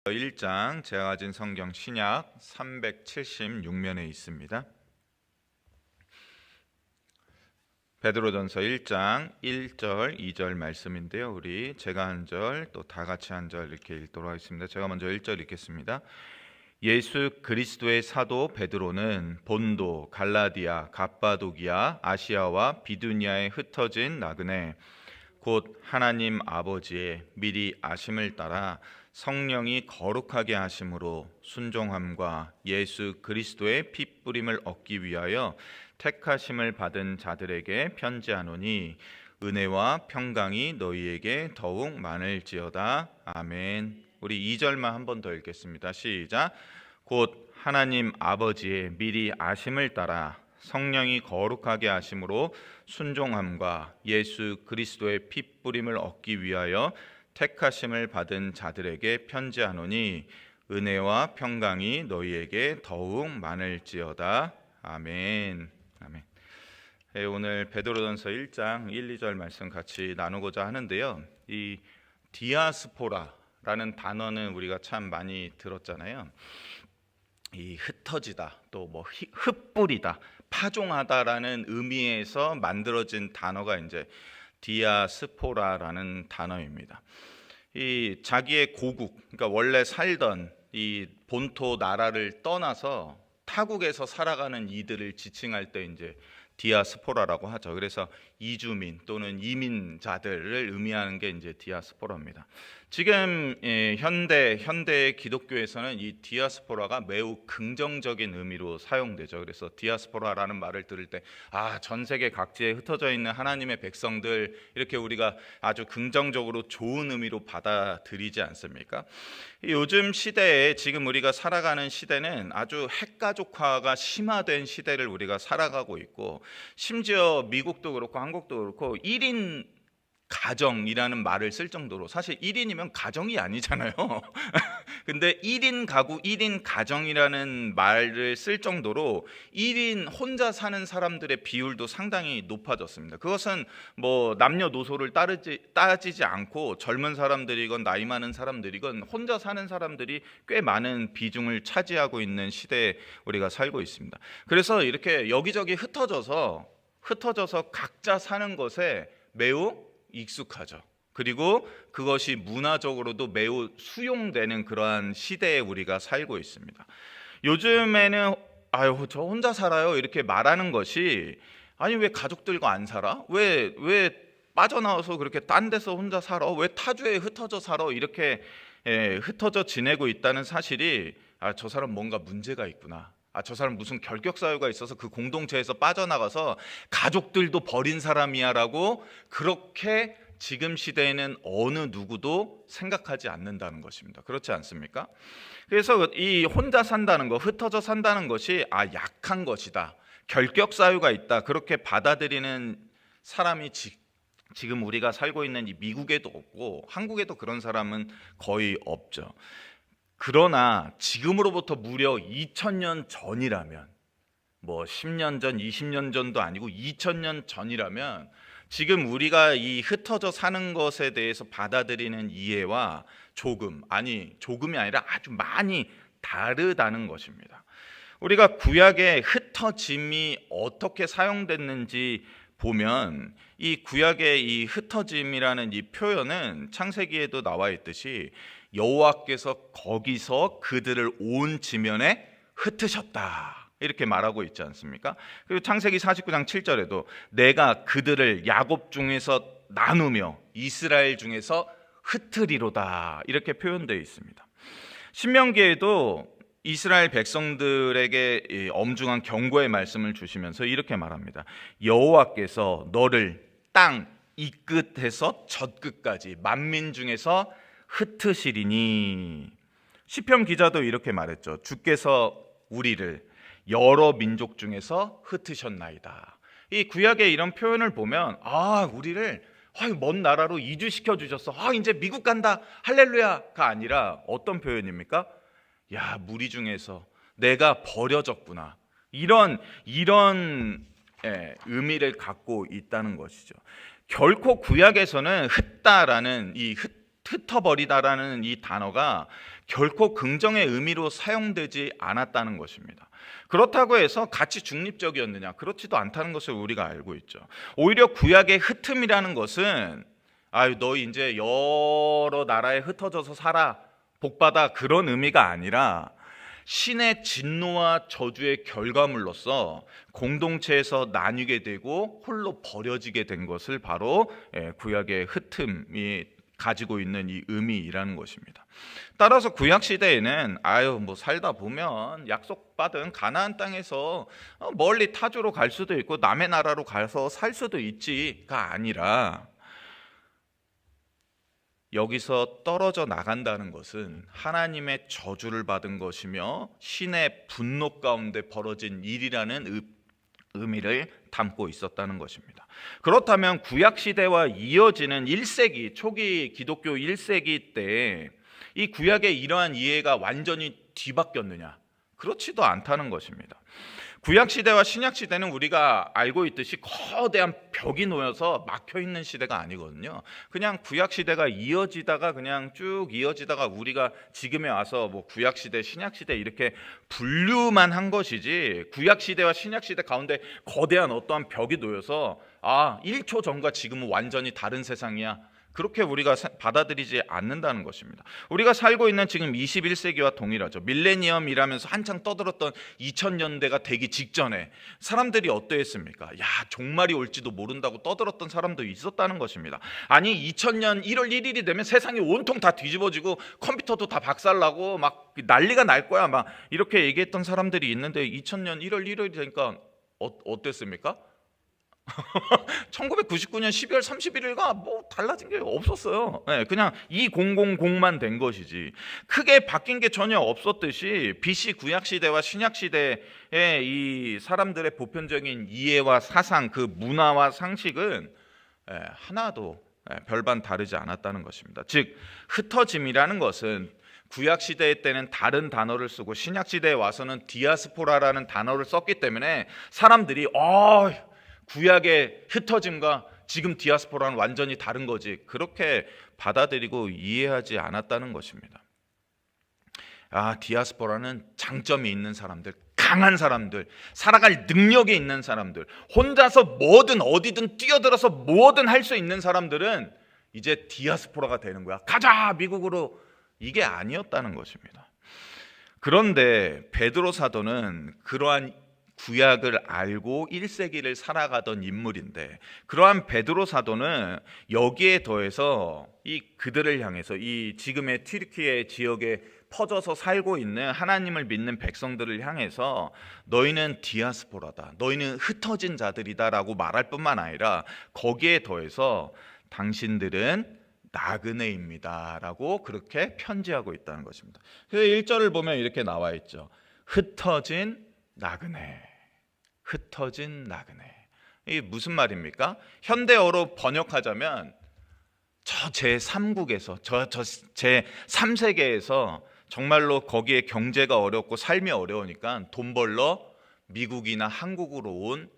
1장 제가 가진 성경 신약 376면에 있습니다. 베드로전서 1장 1절 2절 말씀인데요. 우리 제가 한 절 또 다 같이 한 절 이렇게 읽도록 하겠습니다. 제가 먼저 1절 읽겠습니다. 예수 그리스도의 사도 베드로는 본도, 갈라디아, 갑바도기아, 아시아와 비두니아에 흩어진 나그네 곧 하나님 아버지의 미리 아심을 따라 성령이 거룩하게 하심으로 순종함과 예수 그리스도의 피 뿌림을 얻기 위하여 택하심을 받은 자들에게 편지하노니 은혜와 평강이 너희에게 더욱 많을지어다. 아멘. 우리 2절만 한 번 더 읽겠습니다. 시작. 곧 하나님 아버지의 미리 아심을 따라 성령이 거룩하게 하심으로 순종함과 예수 그리스도의 피 뿌림을 얻기 위하여 택하심을 받은 자들에게 편지하노니 은혜와 평강이 너희에게 더욱 많을지어다. 아멘. 아멘. 오늘 베드로전서 1장 1, 2절 말씀 같이 나누고자 하는데요. 이 디아스포라라는 단어는 우리가 참 많이 들었잖아요. 이 흩어지다, 또 뭐 흩뿌리다, 파종하다라는 의미에서 만들어진 단어가 이제 디아스포라라는 단어입니다. 이 자기의 고국, 그러니까 원래 살던 이 본토 나라를 떠나서 타국에서 살아가는 이들을 지칭할 때 이제 디아스포라라고 하죠. 그래서 이주민 또는 이민자들을 의미하는 게 이제 디아스포라입니다. 지금 현대 기독교에서는 이 디아스포라가 매우 긍정적인 의미로 사용되죠. 그래서 디아스포라라는 말을 들을 때 전 세계 각지에 흩어져 있는 하나님의 백성들, 이렇게 우리가 아주 긍정적으로 좋은 의미로 받아들이지 않습니까? 요즘 시대에, 지금 우리가 살아가는 시대는 아주 핵가족화가 심화된 시대를 우리가 살아가고 있고, 심지어 미국도 그렇고 한국도 그렇고 1인 가정이라는 말을 쓸 정도로, 사실 1인이면 가정이 아니잖아요. 근데 1인 가구, 1인 가정이라는 말을 쓸 정도로 1인 혼자 사는 사람들의 비율도 상당히 높아졌습니다. 그것은 뭐 남녀노소를 따지지 않고 젊은 사람들이건 나이 많은 사람들이건 혼자 사는 사람들이 꽤 많은 비중을 차지하고 있는 시대에 우리가 살고 있습니다. 그래서 이렇게 여기저기 흩어져서 각자 사는 것에 매우 익숙하죠. 그리고 그것이 문화적으로도 매우 수용되는 그러한 시대에 우리가 살고 있습니다. 요즘에는 저 혼자 살아요 이렇게 말하는 것이, 아니 왜 가족들과 안 살아? 왜 빠져나와서 그렇게 딴 데서 혼자 살아? 왜 타주에 흩어져 살아? 이렇게 흩어져 지내고 있다는 사실이, 저 사람 뭔가 문제가 있구나, 저 사람 무슨 결격 사유가 있어서 그 공동체에서 빠져나가서 가족들도 버린 사람이야 라고 그렇게 지금 시대에는 어느 누구도 생각하지 않는다는 것입니다. 그렇지 않습니까? 그래서 이 혼자 산다는 것, 흩어져 산다는 것이 약한 것이다, 결격 사유가 있다, 그렇게 받아들이는 사람이 지금 우리가 살고 있는 이 미국에도 없고 한국에도 그런 사람은 거의 없죠. 그러나 지금으로부터 무려 2000년 전이라면, 뭐 10년 전, 20년 전도 아니고 2000년 전이라면 지금 우리가 이 흩어져 사는 것에 대해서 받아들이는 이해와 조금이 아니라 아주 많이 다르다는 것입니다. 우리가 구약의 흩어짐이 어떻게 사용됐는지 보면, 이 구약의 이 흩어짐이라는 이 표현은 창세기에도 나와 있듯이 여호와께서 거기서 그들을 온 지면에 흩으셨다 이렇게 말하고 있지 않습니까? 그리고 창세기 49장 7절에도 내가 그들을 야곱 중에서 나누며 이스라엘 중에서 흩으리로다 이렇게 표현되어 있습니다. 신명기에도 이스라엘 백성들에게 엄중한 경고의 말씀을 주시면서 이렇게 말합니다. 여호와께서 너를 땅 이 끝에서 저 끝까지 만민 중에서 흩으시리니. 시편 기자도 이렇게 말했죠. 주께서 우리를 여러 민족 중에서 흩으셨나이다. 이 구약의 이런 표현을 보면 우리를 먼 나라로 이주시켜 주셨어, 이제 미국 간다 할렐루야가 아니라 어떤 표현입니까? 무리 중에서 내가 버려졌구나, 이런 의미를 갖고 있다는 것이죠. 결코 구약에서는 흩다라는 이 흩어버리다라는 이 단어가 결코 긍정의 의미로 사용되지 않았다는 것입니다. 그렇다고 해서 가치 중립적이었느냐? 그렇지도 않다는 것을 우리가 알고 있죠. 오히려 구약의 흩음이라는 것은 너 이제 여러 나라에 흩어져서 살아, 복받아, 그런 의미가 아니라 신의 진노와 저주의 결과물로서 공동체에서 나뉘게 되고 홀로 버려지게 된 것을 바로 구약의 흩음이 가지고 있는 이 의미라는 것입니다. 따라서 구약 시대에는 살다 보면 약속받은 가나안 땅에서 멀리 타주로 갈 수도 있고 남의 나라로 가서 살 수도 있지가 아니라, 여기서 떨어져 나간다는 것은 하나님의 저주를 받은 것이며 신의 분노 가운데 벌어진 일이라는 의미를 담고 있었다는 것입니다. 그렇다면 구약 시대와 이어지는 1세기 초기 기독교 1세기 때 이 구약의 이러한 이해가 완전히 뒤바뀌었느냐? 그렇지도 않다는 것입니다. 구약 시대와 신약 시대는 우리가 알고 있듯이 거대한 벽이 놓여서 막혀 있는 시대가 아니거든요. 그냥 구약 시대가 이어지다가 그냥 쭉 이어지다가 우리가 지금에 와서 구약 시대, 신약 시대 이렇게 분류만 한 것이지, 구약 시대와 신약 시대 가운데 거대한 어떠한 벽이 놓여서 1초 전과 지금은 완전히 다른 세상이야, 그렇게 우리가 받아들이지 않는다는 것입니다. 우리가 살고 있는 지금 21세기와 동일하죠. 밀레니엄이라면서 한창 떠들었던 2000년대가 되기 직전에 사람들이 어떠했습니까? 종말이 올지도 모른다고 떠들었던 사람도 있었다는 것입니다. 아니 2000년 1월 1일이 되면 세상이 온통 다 뒤집어지고 컴퓨터도 다 박살나고 막 난리가 날 거야, 막 이렇게 얘기했던 사람들이 있는데 2000년 1월 1일이 되니까 어땠습니까? 1999년 12월 31일과 달라진 게 없었어요. 그냥 2000만 된 것이지 크게 바뀐 게 전혀 없었듯이, BC 구약 시대와 신약 시대의 이 사람들의 보편적인 이해와 사상, 그 문화와 상식은 하나도 별반 다르지 않았다는 것입니다. 즉 흩어짐이라는 것은 구약 시대 때는 다른 단어를 쓰고 신약 시대에 와서는 디아스포라라는 단어를 썼기 때문에 사람들이 구약의 흩어짐과 지금 디아스포라는 완전히 다른 거지, 그렇게 받아들이고 이해하지 않았다는 것입니다. 디아스포라는 장점이 있는 사람들, 강한 사람들, 살아갈 능력이 있는 사람들, 혼자서 뭐든 어디든 뛰어들어서 뭐든 할 수 있는 사람들은 이제 디아스포라가 되는 거야, 가자 미국으로, 이게 아니었다는 것입니다. 그런데 베드로 사도는 그러한 구약을 알고 1세기를 살아가던 인물인데, 그러한 베드로 사도는 여기에 더해서 그들을 향해서 이 지금의 튀르키예 지역에 퍼져서 살고 있는 하나님을 믿는 백성들을 향해서 너희는 디아스포라다, 너희는 흩어진 자들이다라고 말할 뿐만 아니라 거기에 더해서 당신들은 나그네입니다 라고 그렇게 편지하고 있다는 것입니다. 그래서 1절을 보면 이렇게 나와 있죠. 흩어진 나그네, 흩어진 나그네. 이게 무슨 말입니까? 현대어로 번역하자면 저 제3국에서 저 제3세계에서 정말로 거기에 경제가 어렵고 삶이 어려우니까 돈 벌러 미국이나 한국으로 온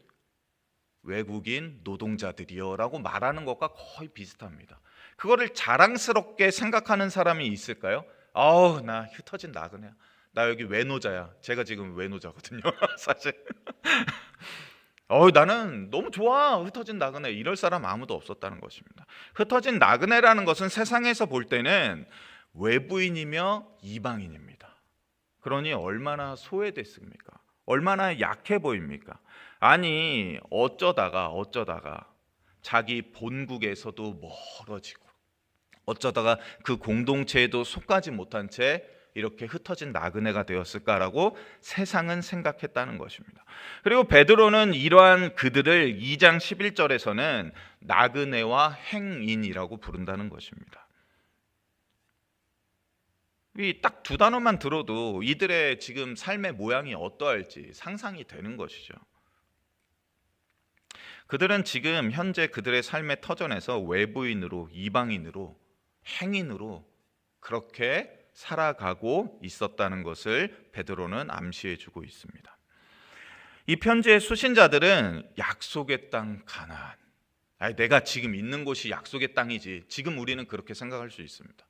외국인 노동자들이요 라고 말하는 것과 거의 비슷합니다. 그거를 자랑스럽게 생각하는 사람이 있을까요? 나 흩어진 나그네야, 나 여기 외노자야. 제가 지금 외노자거든요 사실. 나는 너무 좋아, 흩어진 나그네, 이럴 사람 아무도 없었다는 것입니다. 흩어진 나그네라는 것은 세상에서 볼 때는 외부인이며 이방인입니다. 그러니 얼마나 소외됐습니까? 얼마나 약해 보입니까? 아니 어쩌다가 자기 본국에서도 멀어지고, 어쩌다가 그 공동체에도 속하지 못한 채 이렇게 흩어진 나그네가 되었을까라고 세상은 생각했다는 것입니다. 그리고 베드로는 이러한 그들을 2장 11절에서는 나그네와 행인이라고 부른다는 것입니다. 이 딱 두 단어만 들어도 이들의 지금 삶의 모양이 어떠할지 상상이 되는 것이죠. 그들은 지금 현재 그들의 삶의 터전에서 외부인으로, 이방인으로, 행인으로 그렇게 살아가고 있었다는 것을 베드로는 암시해주고 있습니다. 이 편지의 수신자들은 약속의 땅 가나안, 내가 지금 있는 곳이 약속의 땅이지, 지금 우리는 그렇게 생각할 수 있습니다.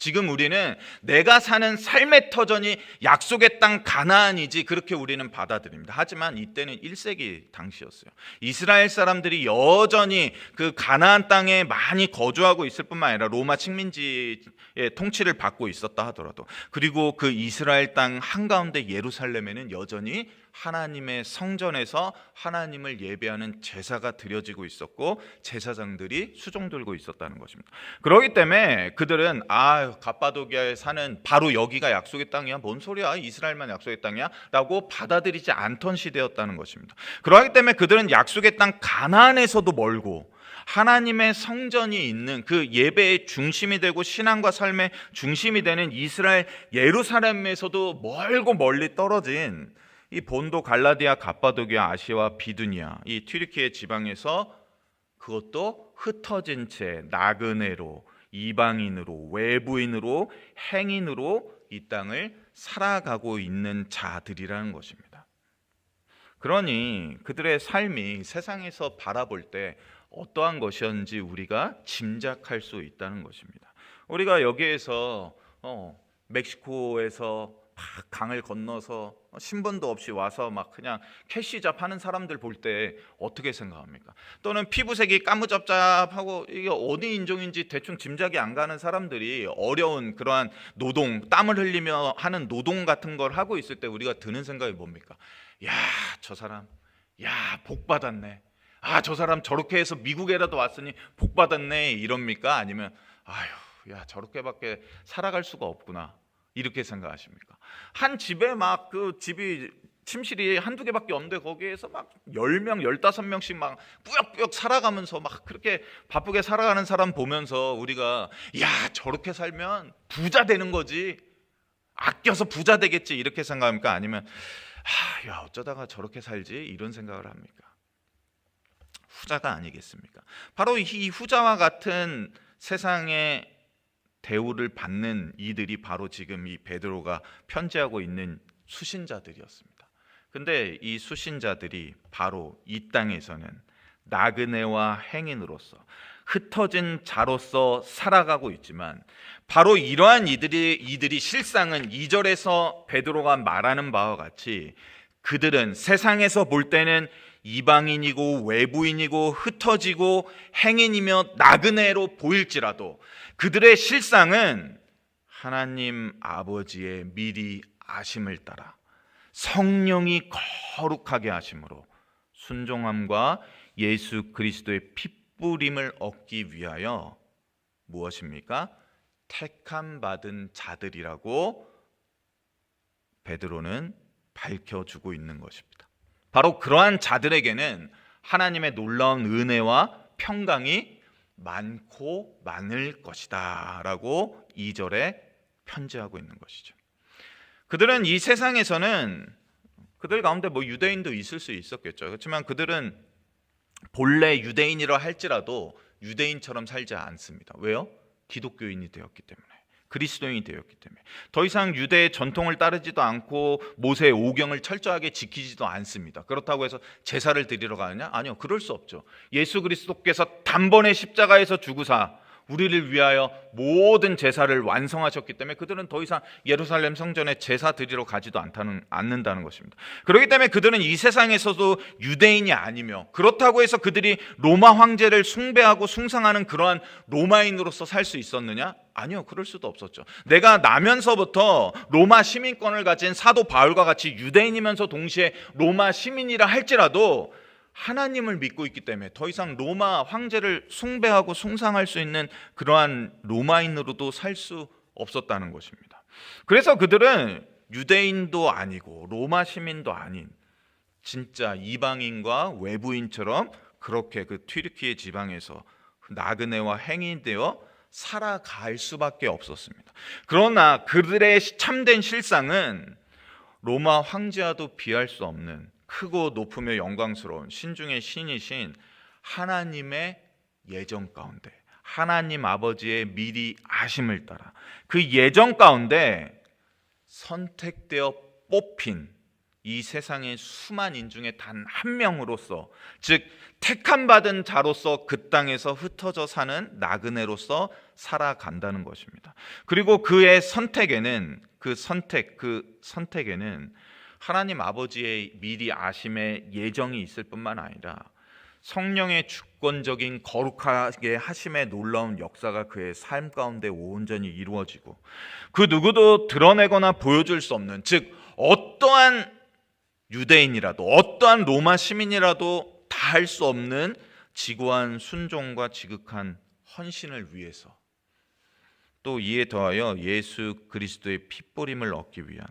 지금 우리는 내가 사는 삶의 터전이 약속의 땅 가나안이지 그렇게 우리는 받아들입니다. 하지만 이때는 1세기 당시였어요. 이스라엘 사람들이 여전히 그 가나안 땅에 많이 거주하고 있을 뿐만 아니라 로마 식민지의 통치를 받고 있었다 하더라도, 그리고 그 이스라엘 땅 한가운데 예루살렘에는 여전히 하나님의 성전에서 하나님을 예배하는 제사가 드려지고 있었고 제사장들이 수종 들고 있었다는 것입니다. 그렇기 때문에 그들은 갑바도기아에 사는 바로 여기가 약속의 땅이야, 뭔 소리야, 이스라엘만 약속의 땅이야 라고 받아들이지 않던 시대였다는 것입니다. 그렇기 때문에 그들은 약속의 땅 가나안에서도 멀고 하나님의 성전이 있는 그 예배의 중심이 되고 신앙과 삶의 중심이 되는 이스라엘 예루살렘에서도 멀고 멀리 떨어진 이 본도, 갈라디아, 갑바도기아, 아시아, 비두니아, 이 튀르키예 지방에서 그것도 흩어진 채 나그네로, 이방인으로, 외부인으로, 행인으로 이 땅을 살아가고 있는 자들이라는 것입니다. 그러니 그들의 삶이 세상에서 바라볼 때 어떠한 것이었는지 우리가 짐작할 수 있다는 것입니다. 우리가 여기에서 멕시코에서 막 강을 건너서 신분도 없이 와서 막 그냥 캐시잡 하는 사람들 볼 때 어떻게 생각합니까? 또는 피부색이 까무잡잡하고 이게 어디 인종인지 대충 짐작이 안 가는 사람들이 어려운 그러한 노동, 땀을 흘리며 하는 노동 같은 걸 하고 있을 때 우리가 드는 생각이 뭡니까? 야, 저 사람, 야, 복 받았네. 저 사람 저렇게 해서 미국에라도 왔으니 복 받았네 이럽니까? 아니면 아휴, 야, 저렇게밖에 살아갈 수가 없구나 이렇게 생각하십니까? 한 집에 막 그 집이 침실이 한두 개밖에 없는데 거기에서 막 10명, 15명씩 막 꾸역꾸역 살아가면서 막 그렇게 바쁘게 살아가는 사람 보면서 우리가 야, 저렇게 살면 부자 되는 거지, 아껴서 부자 되겠지 이렇게 생각합니까? 아니면 야, 어쩌다가 저렇게 살지 이런 생각을 합니까? 후자가 아니겠습니까? 바로 이 후자와 같은 세상의 대우를 받는 이들이 바로 지금 이 베드로가 편지하고 있는 수신자들이었습니다. 근데 이 수신자들이 바로 이 땅에서는 나그네와 행인으로서 흩어진 자로서 살아가고 있지만, 바로 이러한 이들이 실상은 2절에서 베드로가 말하는 바와 같이 그들은 세상에서 볼 때는 이방인이고 외부인이고 흩어지고 행인이며 나그네로 보일지라도 그들의 실상은 하나님 아버지의 미리 아심을 따라 성령이 거룩하게 하심으로 순종함과 예수 그리스도의 핏부림을 얻기 위하여 무엇입니까? 택함 받은 자들이라고 베드로는 밝혀주고 있는 것입니다. 바로 그러한 자들에게는 하나님의 놀라운 은혜와 평강이 많고 많을 것이다 라고 2절에 편지하고 있는 것이죠. 그들은 이 세상에서는 그들 가운데 유대인도 있을 수 있었겠죠. 그렇지만 그들은 본래 유대인이라 할지라도 유대인처럼 살지 않습니다. 왜요? 기독교인이 되었기 때문에, 그리스도인이 되었기 때문에 더 이상 유대의 전통을 따르지도 않고 모세의 오경을 철저하게 지키지도 않습니다. 그렇다고 해서 제사를 드리러 가느냐? 아니요, 그럴 수 없죠. 예수 그리스도께서 단번에 십자가에서 죽으사 우리를 위하여 모든 제사를 완성하셨기 때문에 그들은 더 이상 예루살렘 성전에 제사 드리러 가지도 않는다는 것입니다. 그렇기 때문에 그들은 이 세상에서도 유대인이 아니며, 그렇다고 해서 그들이 로마 황제를 숭배하고 숭상하는 그러한 로마인으로서 살 수 있었느냐? 아니요, 그럴 수도 없었죠. 내가 나면서부터 로마 시민권을 가진 사도 바울과 같이 유대인이면서 동시에 로마 시민이라 할지라도 하나님을 믿고 있기 때문에 더 이상 로마 황제를 숭배하고 숭상할 수 있는 그러한 로마인으로도 살 수 없었다는 것입니다. 그래서 그들은 유대인도 아니고 로마 시민도 아닌 진짜 이방인과 외부인처럼 그렇게 그 튀르키예 지방에서 나그네와 행인되어 살아갈 수밖에 없었습니다. 그러나 그들의 참된 실상은 로마 황제와도 비할 수 없는 크고 높으며 영광스러운 신중의 신이신 하나님의 예정 가운데, 하나님 아버지의 미리 아심을 따라 그 예정 가운데 선택되어 뽑힌 이 세상의 수많은 중에 단 한 명으로서, 즉 택함 받은 자로서 그 땅에서 흩어져 사는 나그네로서 살아간다는 것입니다. 그리고 그의 선택에는 그 선택에는 하나님 아버지의 미리 아심의 예정이 있을 뿐만 아니라 성령의 주권적인 거룩하게 하심의 놀라운 역사가 그의 삶 가운데 온전히 이루어지고, 그 누구도 드러내거나 보여줄 수 없는, 즉 어떠한 유대인이라도 어떠한 로마 시민이라도 다 할 수 없는 지고한 순종과 지극한 헌신을 위해서, 또 이에 더하여 예수 그리스도의 핏보림을 얻기 위한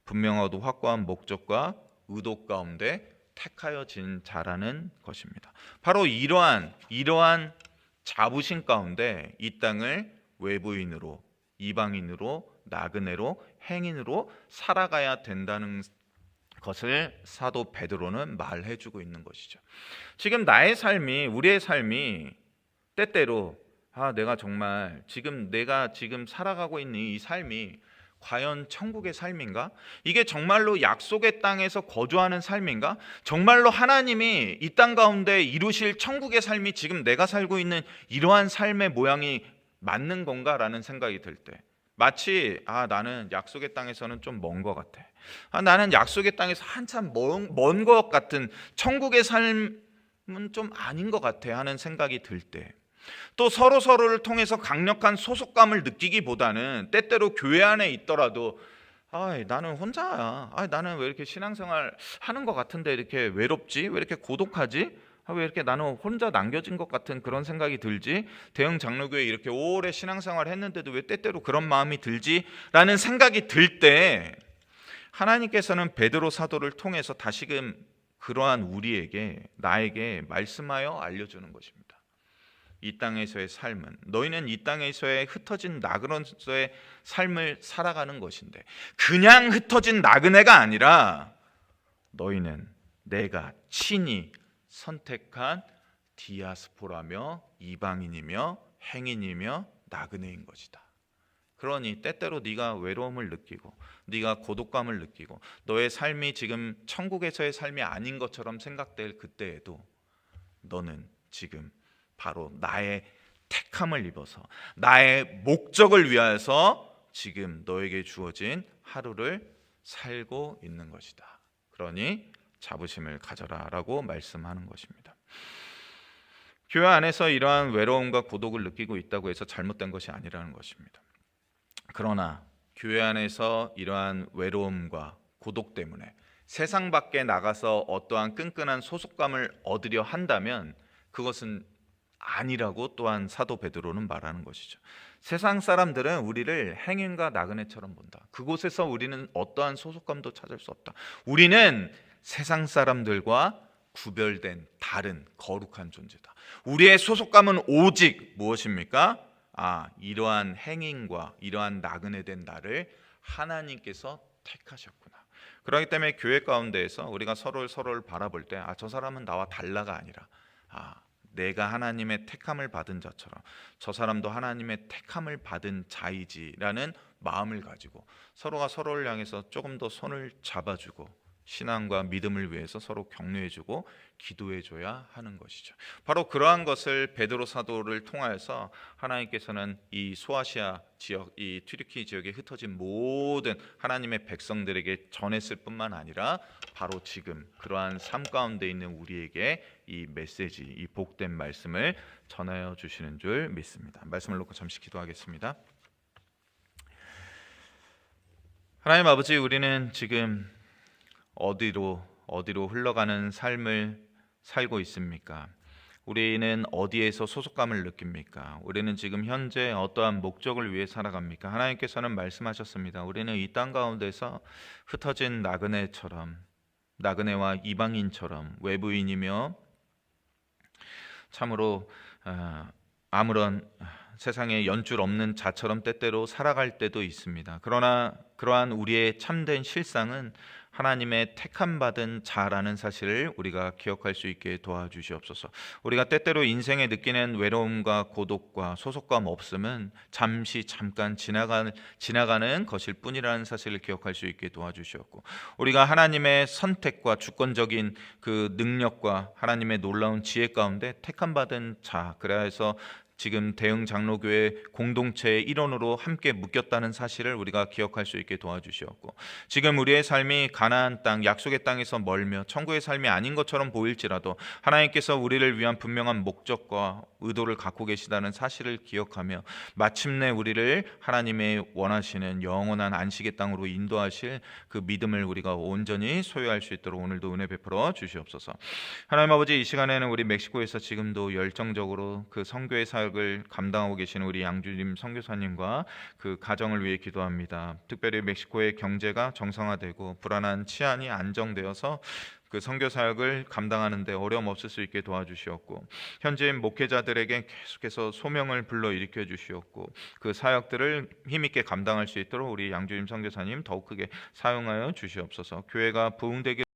분명하고 확고한 목적과 의도 가운데 택하여진 자라는 것입니다. 바로 이러한 자부심 가운데 이 땅을 외부인으로, 이방인으로, 나그네로, 행인으로 살아가야 된다는 것을 사도 베드로는 말해주고 있는 것이죠. 지금 나의 삶이, 우리의 삶이 때때로 내가 정말 내가 지금 살아가고 있는 이 삶이 과연 천국의 삶인가? 이게 정말로 약속의 땅에서 거주하는 삶인가? 정말로 하나님이 이 땅 가운데 이루실 천국의 삶이 지금 내가 살고 있는 이러한 삶의 모양이 맞는 건가라는 생각이 들 때, 마치 나는 약속의 땅에서는 좀 먼 것 같아. 나는 약속의 땅에서 한참 먼 것 같은 천국의 삶은 좀 아닌 것 같아 하는 생각이 들 때, 또 서로를 통해서 강력한 소속감을 느끼기보다는 때때로 교회 안에 있더라도 나는 혼자야. 나는 왜 이렇게 신앙생활 하는 것 같은데 이렇게 외롭지? 왜 이렇게 고독하지? 왜 이렇게 나는 혼자 남겨진 것 같은 그런 생각이 들지? 대형 장로교회 이렇게 오래 신앙생활 했는데도 왜 때때로 그런 마음이 들지? 라는 생각이 들 때, 하나님께서는 베드로 사도를 통해서 다시금 그러한 우리에게, 나에게 말씀하여 알려주는 것입니다. 이 땅에서의 삶은, 너희는 이 땅에서의 흩어진 나그네로서의 삶을 살아가는 것인데, 그냥 흩어진 나그네가 아니라 너희는 내가 친히 선택한 디아스포라며 이방인이며 행인이며 나그네인 것이다. 그러니 때때로 네가 외로움을 느끼고 네가 고독감을 느끼고 너의 삶이 지금 천국에서의 삶이 아닌 것처럼 생각될 그때에도 너는 지금 바로 나의 택함을 입어서 나의 목적을 위하여서 지금 너에게 주어진 하루를 살고 있는 것이다. 그러니 자부심을 가져라 라고 말씀하는 것입니다. 교회 안에서 이러한 외로움과 고독을 느끼고 있다고 해서 잘못된 것이 아니라는 것입니다. 그러나 교회 안에서 이러한 외로움과 고독 때문에 세상 밖에 나가서 어떠한 끈끈한 소속감을 얻으려 한다면 그것은 아니라고 또한 사도 베드로는 말하는 것이죠. 세상 사람들은 우리를 행인과 나그네처럼 본다. 그곳에서 우리는 어떠한 소속감도 찾을 수 없다. 우리는 세상 사람들과 구별된 다른 거룩한 존재다. 우리의 소속감은 오직 무엇입니까? 이러한 행인과 이러한 나그네된 나를 하나님께서 택하셨구나. 그렇기 때문에 교회 가운데에서 우리가 서로를 바라볼 때 저 사람은 나와 달라가 아니라 내가 하나님의 택함을 받은 자처럼 저 사람도 하나님의 택함을 받은 자이지라는 마음을 가지고 서로가 서로를 향해서 조금 더 손을 잡아주고 신앙과 믿음을 위해서 서로 격려해주고 기도해줘야 하는 것이죠. 바로 그러한 것을 베드로 사도를 통하여서 하나님께서는 이 소아시아 지역, 이 튀르키 지역에 흩어진 모든 하나님의 백성들에게 전했을 뿐만 아니라 바로 지금 그러한 삶 가운데 있는 우리에게 이 메시지, 이 복된 말씀을 전하여 주시는 줄 믿습니다. 말씀을 놓고 잠시 기도하겠습니다. 하나님 아버지, 우리는 지금 어디로 흘러가는 삶을 살고 있습니까? 우리는 어디에서 소속감을 느낍니까? 우리는 지금 현재 어떠한 목적을 위해 살아갑니까? 하나님께서는 말씀하셨습니다. 우리는 이 땅 가운데서 흩어진 나그네와 이방인처럼 외부인이며 참으로 아무런 세상에 연줄 없는 자처럼 때때로 살아갈 때도 있습니다. 그러나 그러한 우리의 참된 실상은 하나님의 택함 받은 자라는 사실을 우리가 기억할 수 있게 도와주시옵소서. 우리가 때때로 인생에 느끼는 외로움과 고독과 소속감 없음은 잠깐 지나가는 것일 뿐이라는 사실을 기억할 수 있게 도와주시옵고, 우리가 하나님의 선택과 주권적인 그 능력과 하나님의 놀라운 지혜 가운데 택함 받은 자, 그래야 해서 지금 대흥 장로교회 공동체의 일원으로 함께 묶였다는 사실을 우리가 기억할 수 있게 도와주시옵고, 지금 우리의 삶이 가나안 땅, 약속의 땅에서 멀며 천국의 삶이 아닌 것처럼 보일지라도 하나님께서 우리를 위한 분명한 목적과 의도를 갖고 계시다는 사실을 기억하며 마침내 우리를 하나님의 원하시는 영원한 안식의 땅으로 인도하실 그 믿음을 우리가 온전히 소유할 수 있도록 오늘도 은혜 베풀어 주시옵소서. 하나님 아버지, 이 시간에는 우리 멕시코에서 지금도 열정적으로 그 선교의 사역을 감당하고 계시는 우리 양주림 선교사님과 그 가정을 위해 기도합니다. 특별히 멕시코의 경제가 정상화되고 불안한 치안이 안정되어서 그 선교 사역을 감당하는 데 어려움 없을 수 있게 도와주시옵고, 현지인 목회자들에게 계속해서 소명을 불러 일으켜 주시옵고, 그 사역들을 힘있게 감당할 수 있도록 우리 양주임 선교사님 더욱 크게 사용하여 주시옵소서. 교회가 부흥되기